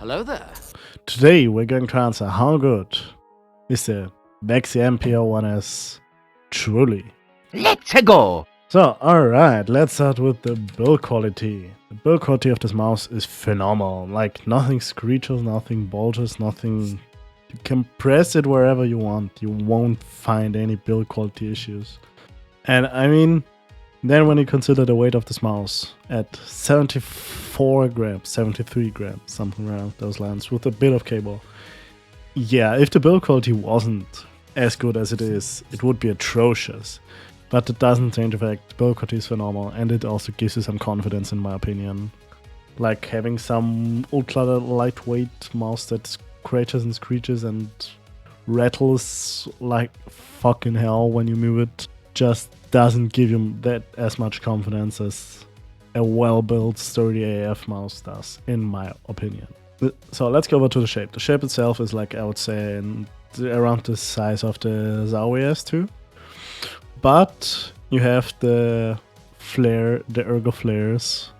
Hello there. Today we're going to answer how good is the Vaxee NP01s truly. Let's go. So, alright, let's start with the build quality. The build quality of this mouse is phenomenal. Like, nothing screeches, nothing bulges, nothing... You can press it wherever you want. You won't find any build quality issues. And I mean, then when you consider the weight of this mouse at 74 grams, 73 grams, something around those lines, with a bit of cable. Yeah, if the build quality wasn't as good as it is, it would be atrocious. But it doesn't change the fact the build quality is phenomenal, and it also gives you some confidence, in my opinion. Like having some ultra lightweight mouse that scratches and screeches and rattles like fucking hell when you move it just doesn't give you that as much confidence as a well-built sturdy AF mouse does, in my opinion. So let's go over to the shape. The shape itself is like, I would say, around the size of the Vaxee S2. But you have the flare, the ergo flares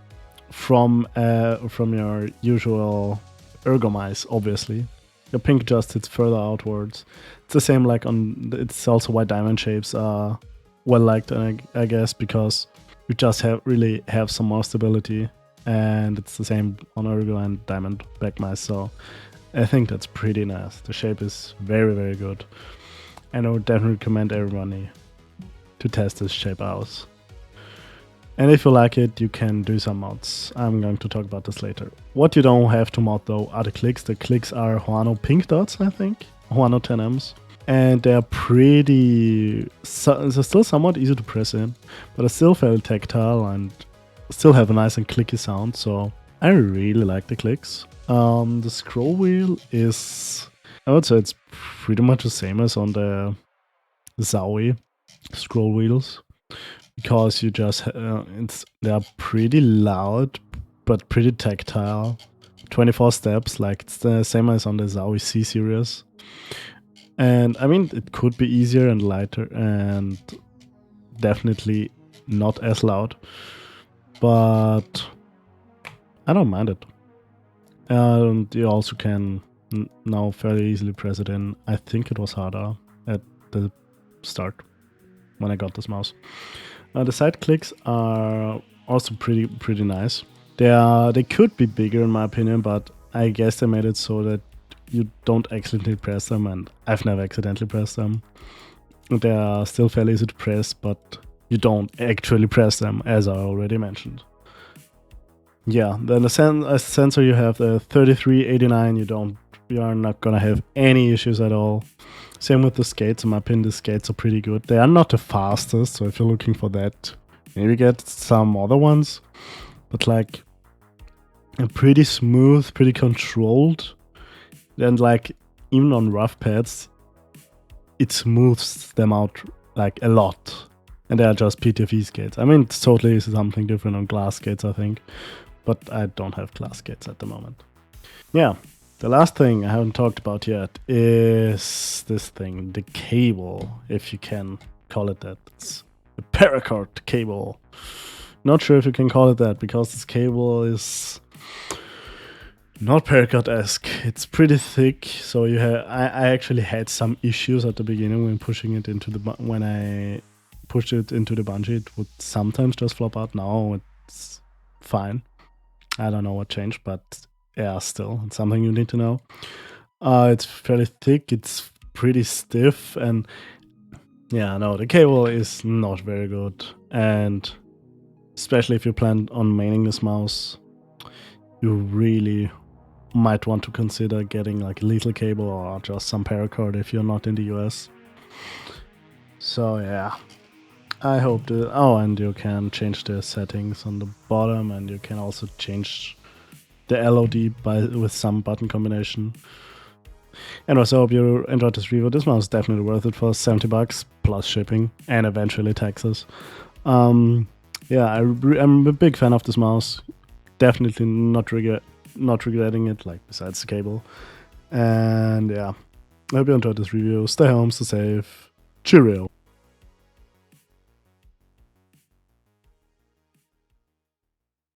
from your usual ergo mice, obviously. Your pink just sits further outwards. It's the same like on, it's also why diamond shapes are well liked, I guess, because you just really have some more stability, and it's the same on ergo and diamond back mice, so I think that's pretty nice. The shape is very, very good, and I would definitely recommend everybody to test this shape out. And if you like it, you can do some mods. I'm going to talk about this later. What you don't have to mod though are the clicks. The clicks are Huano pink dots, I think, Huano 10Ms. And they're pretty, they're still somewhat easy to press in, but they're still fairly tactile and still have a nice and clicky sound, so I really like the clicks. The scroll wheel is, I would say it's pretty much the same as on the Vaxee scroll wheels, because you just, they're pretty loud, but pretty tactile. 24 steps, like it's the same as on the Vaxee C series. And I mean, it could be easier and lighter and definitely not as loud, but I don't mind it. And you also can now fairly easily press it in. I think it was harder at the start when I got this mouse. The side clicks are also pretty nice. They could be bigger in my opinion, but I guess they made it so that you don't accidentally press them, and I've never accidentally pressed them. They are still fairly easy to press, but you don't actually press them, as I already mentioned. Yeah, then the sensor you have the 3389, you are not gonna have any issues at all. Same with the skates. In my opinion, the skates are pretty good. They are not the fastest, so if you're looking for that, maybe get some other ones. But like, a pretty smooth, pretty controlled. And like, even on rough pads, it smooths them out like a lot. And they are just PTFE skates. I mean, it's totally something different on glass skates, I think. But I don't have glass skates at the moment. Yeah, the last thing I haven't talked about yet is this thing, the cable, if you can call it that. It's the Paracord Cable. Not sure if you can call it that, because this cable is not Paracord-esque. It's pretty thick, so you have. I actually had some issues at the beginning when pushing it into the when I pushed it into the bungee. It would sometimes just flop out. Now it's fine. I don't know what changed, but yeah, still it's something you need to know. It's fairly thick. It's pretty stiff, and yeah, no, the cable is not very good, and especially if you plan on maining this mouse, you really might want to consider getting like a lethal cable or just some paracord if you're not in the US. So yeah, I hope and you can change the settings on the bottom, and you can also change the LOD with some button combination. And also, I hope you enjoyed this review. This mouse is definitely worth it for $70 plus shipping and eventually taxes. Yeah, I'm a big fan of this mouse. Definitely not regretting it, like besides the cable. And yeah, I hope you enjoyed this review. Stay home, stay safe. Cheerio.